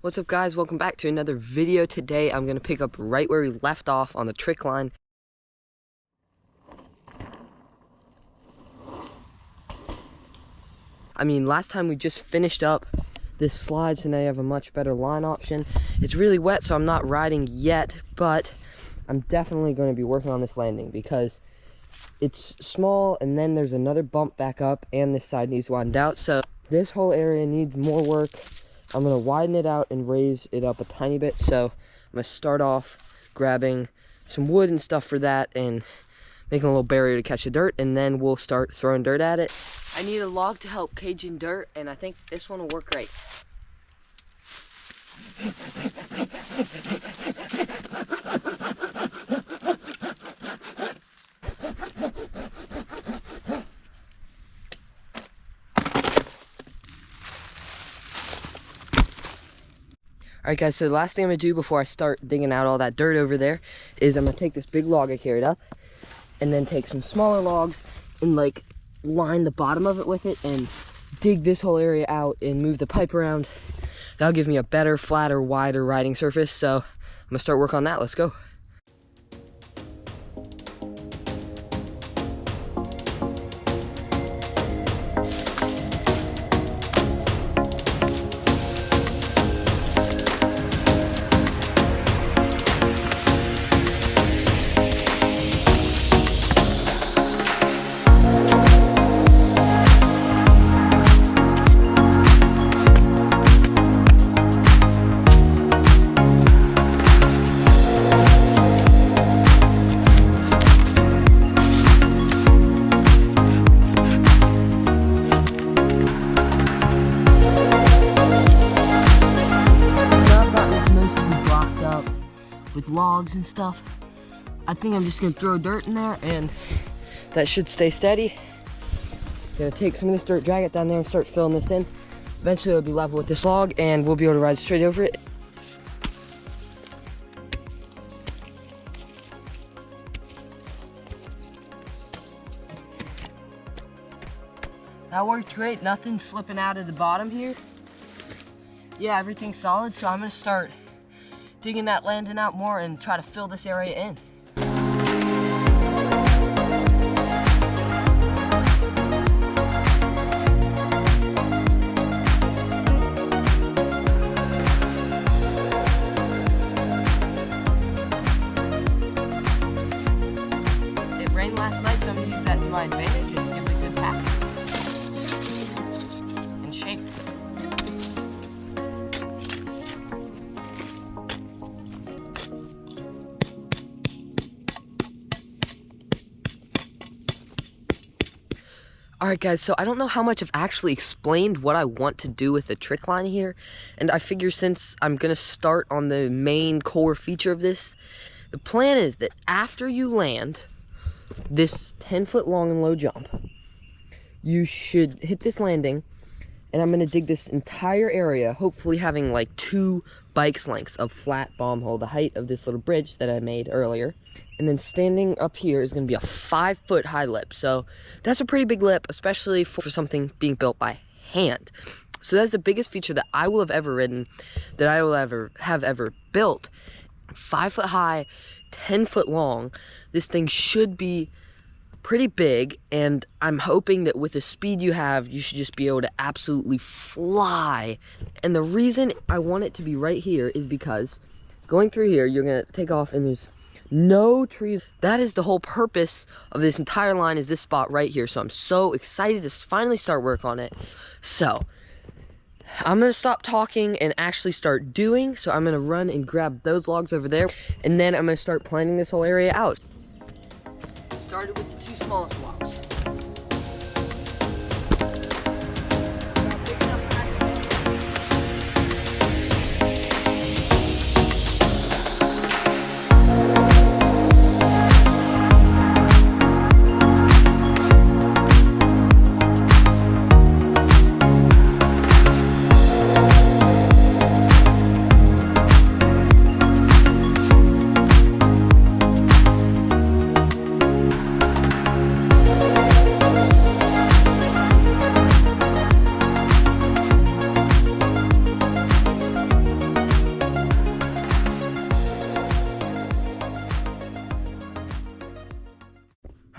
What's up, guys? Welcome back to another video. Today I'm going to pick up right where we left off on the trick line. Last time we just finished up this slide, so now you have a much better line option. It's really wet, so I'm not riding yet, but I'm definitely going to be working on this landing because it's small, and then there's another bump back up, and this side needs widened out, so this whole area needs more work. I'm going to widen it out and raise it up a tiny bit, so I'm going to start off grabbing some wood and stuff for that and making a little barrier to catch the dirt, and then we'll start throwing dirt at it. I need a log to help cage in dirt, and I think this one will work great. Alright guys, so the last thing I'm going to do before I start digging out all that dirt over there is I'm going to take this big log I carried up and then take some smaller logs and like line the bottom of it with it and dig this whole area out and move the pipe around. That'll give me a better, flatter, wider riding surface, so I'm going to start work on that. Let's go. With logs and stuff, I think I'm just gonna throw dirt in there and that should stay steady. Gonna take some of this dirt, drag it down there and start filling this in. Eventually it'll be level with this log and we'll be able to ride straight over it. That worked great, nothing slipping out of the bottom here. Yeah, everything's solid, so I'm gonna start digging that landing out more and try to fill this area in. It rained last night, so I'm gonna use that to my advantage and give it a good pack and shape. Alright guys, so I don't know how much I've actually explained what I want to do with the trick line here, and I figure since I'm going to start on the main core feature of this, the plan is that after you land this 10-foot long and low jump, you should hit this landing, and I'm going to dig this entire area, hopefully having like 2 bike's lengths of flat bomb hole, the height of this little bridge that I made earlier. And then standing up here is going to be a 5-foot high lip. So that's a pretty big lip, especially for something being built by hand. So that's the biggest feature that I will have ever ridden, that I will have ever built. 5-foot high, 10-foot long. This thing should be pretty big, and I'm hoping that with the speed you have, you should just be able to absolutely fly. And the reason I want it to be right here is because going through here, you're going to take off and there's no trees. That is the whole purpose of this entire line, is this spot right here. So I'm so excited to finally start work on it. So I'm gonna stop talking and actually start doing. So I'm gonna run and grab those logs over there, and then I'm gonna start planning this whole area out. Started with the 2 smallest logs.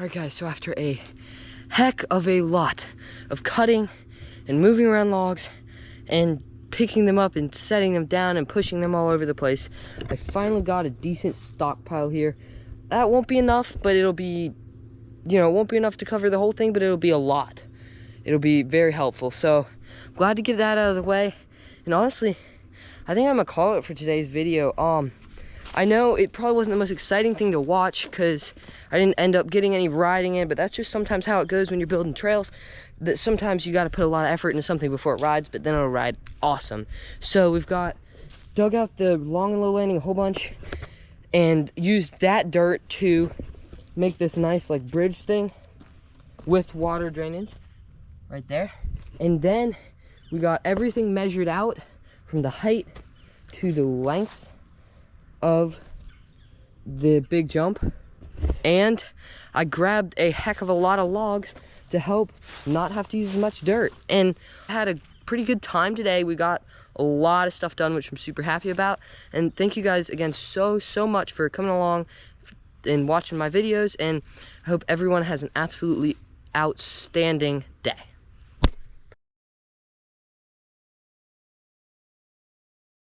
Alright guys, so after a heck of a lot of cutting and moving around logs and picking them up and setting them down and pushing them all over the place, I finally got a decent stockpile here. That won't be enough, but it'll be, you know, it won't be enough to cover the whole thing, but it'll be a lot. It'll be very helpful. So glad to get that out of the way. And honestly, I think I'm gonna call it for today's video. I know it probably wasn't the most exciting thing to watch because I didn't end up getting any riding in, but that's just sometimes how it goes when you're building trails. That sometimes you got to put a lot of effort into something before it rides, but then it'll ride awesome. So we've dug out the long and low landing a whole bunch and used that dirt to make this nice like bridge thing with water drainage right there. And then we got everything measured out from the height to the length of the big jump, and I grabbed a heck of a lot of logs to help not have to use as much dirt, and I had a pretty good time today. We got a lot of stuff done, which I'm super happy about. And thank you guys again so much for coming along and watching my videos, and I hope everyone has an absolutely outstanding day.